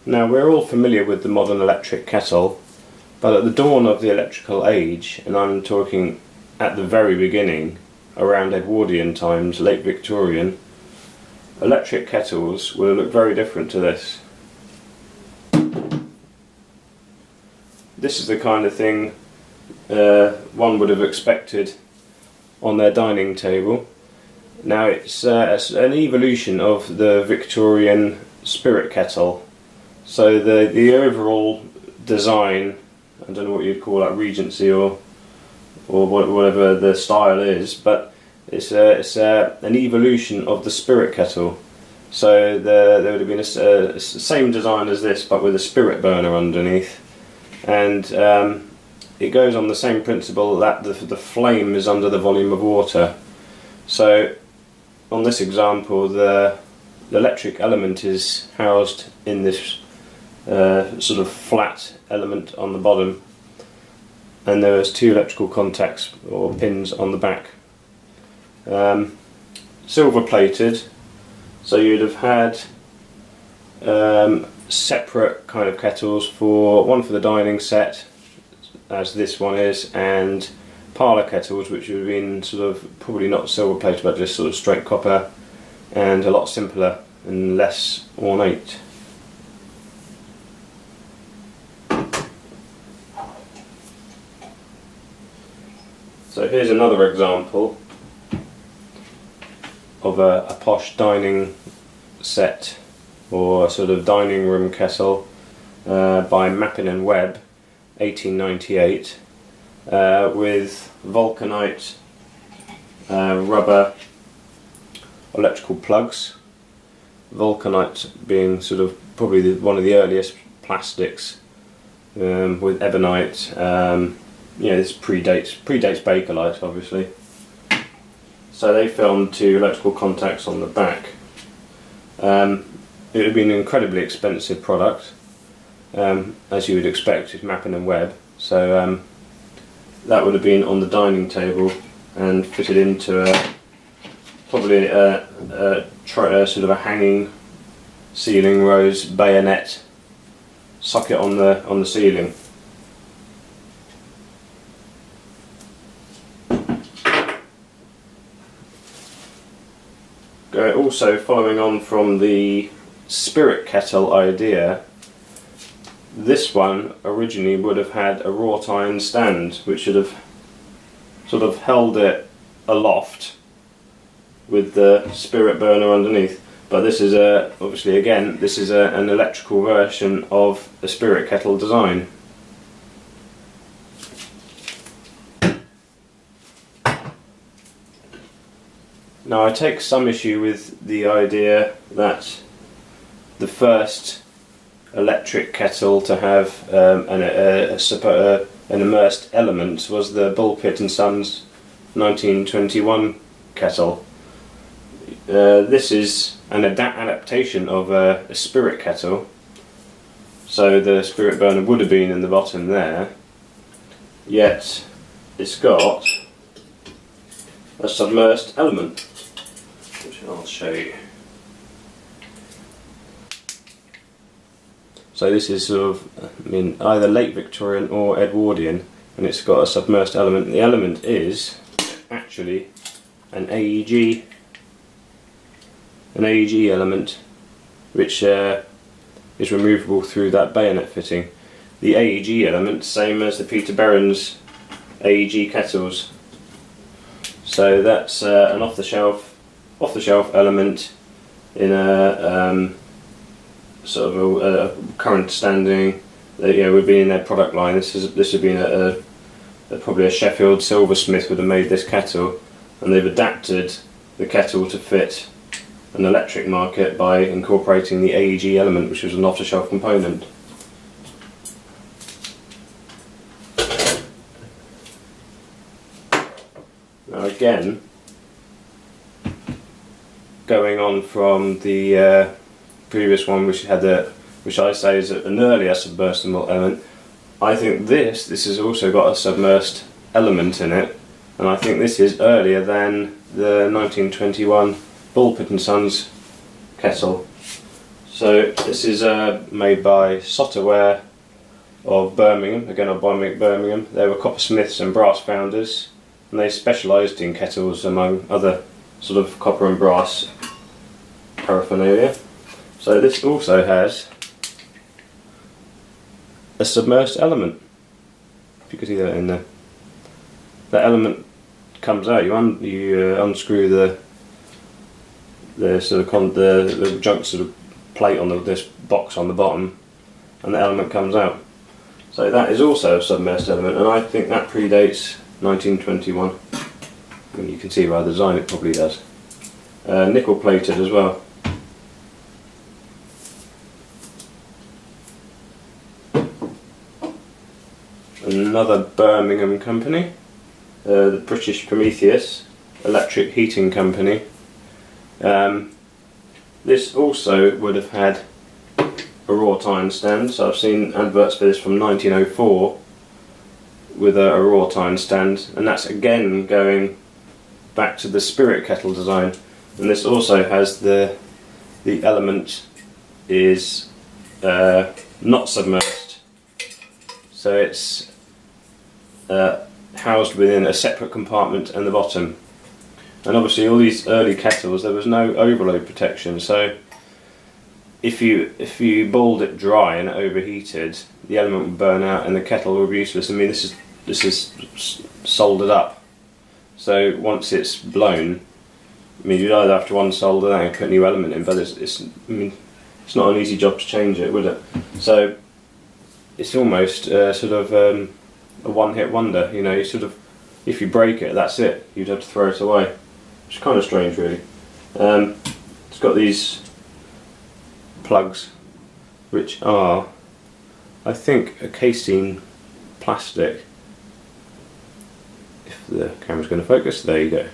Now, we're all familiar with the modern electric kettle, but at the dawn of the electrical age, and I'm talking at the very beginning, around Edwardian times, late Victorian, electric kettles will look very different to this. This is the kind of thing one would have expected on their dining table. Now, it's an evolution of the Victorian spirit kettle. So the overall design, I don't know what you'd call that, Regency or whatever the style is, but it's an evolution of the spirit kettle. So there would have been a same design as this, but with a spirit burner underneath, and it goes on the same principle that the flame is under the volume of water. So on this example, the electric element is housed in this sort of flat element on the bottom, and there's two electrical contacts or pins on the back. Silver plated, so you'd have had separate kind of kettles, one for the dining set, as this one is, and parlour kettles, which would have been sort of probably not silver plated but just sort of straight copper, and a lot simpler and less ornate. So here's another example of a posh dining set, or a sort of dining room kettle, by Mappin and Webb, 1898, with vulcanite rubber electrical plugs. Vulcanite being sort of probably one of the earliest plastics, with ebonite. This predates Bakelite, obviously. So they filmed two electrical contacts on the back. It would have been an incredibly expensive product, as you would expect with Mappin and Webb. So that would have been on the dining table and fitted into probably a sort of a hanging ceiling rose bayonet socket on the ceiling. Also, following on from the spirit kettle idea, this one originally would have had a wrought iron stand, which should have sort of held it aloft with the spirit burner underneath. But this is obviously, again, this is an electrical version of the spirit kettle design. Now, I take some issue with the idea that the first electric kettle to have an immersed element was the Bulpitt and Sons 1921 kettle. This is an adaptation of a spirit kettle, so the spirit burner would have been in the bottom there, yet it's got a submersed element, which I'll show you. So this is sort of, either late Victorian or Edwardian, and it's got a submersed element. The element is actually an AEG element, which is removable through that bayonet fitting. The AEG element, same as the Peter Behrens AEG kettles. So that's an off-the-shelf element in a sort of a current standing. Would be in their product line. This would been probably a Sheffield silversmith would have made this kettle, and they've adapted the kettle to fit an electric market by incorporating the AEG element, which was an off-the-shelf component. Now again, going on from the previous one, which I say is an earlier submersible element, I think this has also got a submersed element in it, and I think this is earlier than the 1921 Bulpitt and Sons kettle. So this is made by Sotterware of Birmingham, again of Birmingham. They were coppersmiths and brass founders, and they specialised in kettles among other sort of copper and brass paraphernalia. So this also has a submerged element. If you can see that in there. That element comes out. You unscrew the sort of the junk sort of plate on this box on the bottom, and the element comes out. So that is also a submerged element, and I think that predates 1921. I mean, you can see by the design it probably does. Nickel plated as well. Another Birmingham company, the British Prometheus Electric Heating Company. This also would have had a wrought iron stand, so I've seen adverts for this from 1904 with a wrought iron stand, and that's again going back to the spirit kettle design. And this also has the element is not submerged, so it's housed within a separate compartment in the bottom. And obviously all these early kettles, there was no overload protection, so if you boiled it dry and it overheated, the element would burn out and the kettle would be useless. I mean, this is soldered up, so once it's blown, I mean, you'd either have to unsolder that and put a new element in, but I mean, it's not an easy job to change it, would it? So it's almost sort of a one-hit wonder. You know, you sort of, if you break it, that's it. You'd have to throw it away, which is kind of strange, really. It's got these plugs, which are, I think, a casein plastic. If the camera's going to focus, there you go.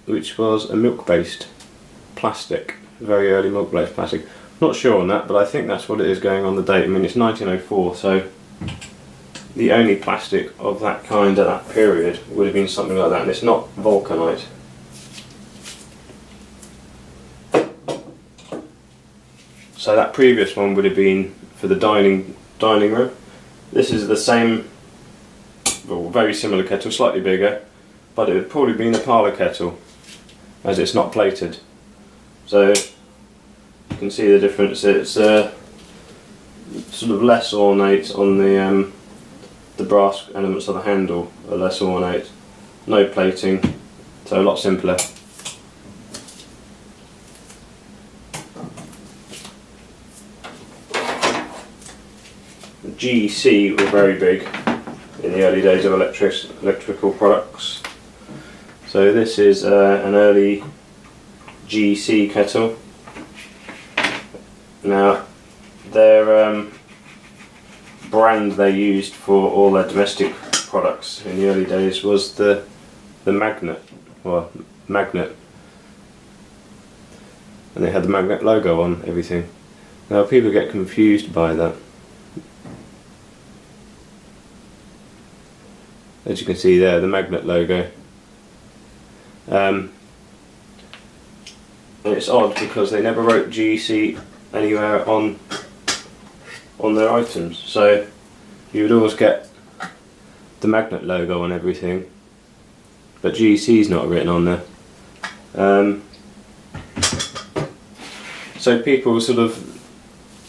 Which was a milk-based plastic, very early milk-based plastic. Not sure on that, but I think that's what it is going on the date. I mean, it's 1904, so the only plastic of that kind at that period would have been something like that, and it's not vulcanite. So that previous one would have been for the dining room. This is the same, well, very similar kettle, slightly bigger, but it would probably been a parlour kettle, as it's not plated. So you can see the difference. It's sort of less ornate on the brass elements of the handle are less ornate, no plating, so a lot simpler. GEC were very big in the early days of electrical products. So this is an early GEC kettle. Now, their brand they used for all their domestic products in the early days was the magnet, and they had the magnet logo on everything. Now people get confused by that. As you can see there, the magnet logo. And it's odd because they never wrote GEC anywhere on their items, so you would always get the magnet logo on everything, but GEC is not written on there. So people sort of,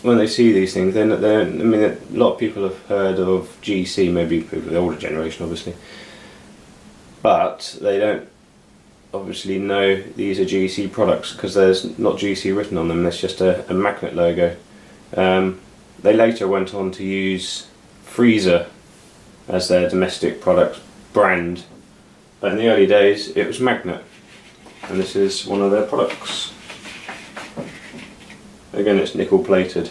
when they see these things, I mean, a lot of people have heard of GEC, maybe people of the older generation obviously, but they don't obviously know these are GEC products because there's not GEC written on them, there's just a magnet logo. They later went on to use Freezer as their domestic product brand, but in the early days it was Magnet, and this is one of their products. Again, it's nickel plated.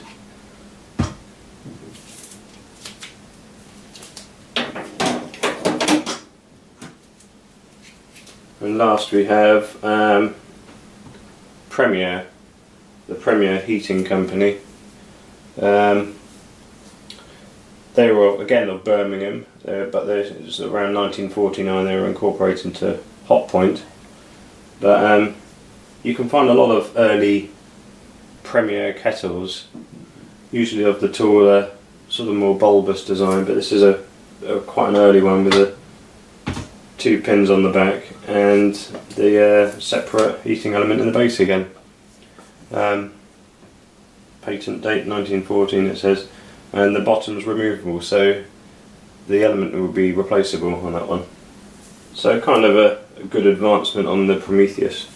And last we have Premier, the Premier Heating Company. They were again of Birmingham, but it was around 1949 they were incorporated into Hot Point. But you can find a lot of early Premier kettles, usually of the taller, sort of more bulbous design, but this is a quite an early one with the 2 pins on the back and the separate heating element in the base again. Patent date 1914 it says, and the bottom's removable, so the element will be replaceable on that one. So kind of a good advancement on the Prometheus.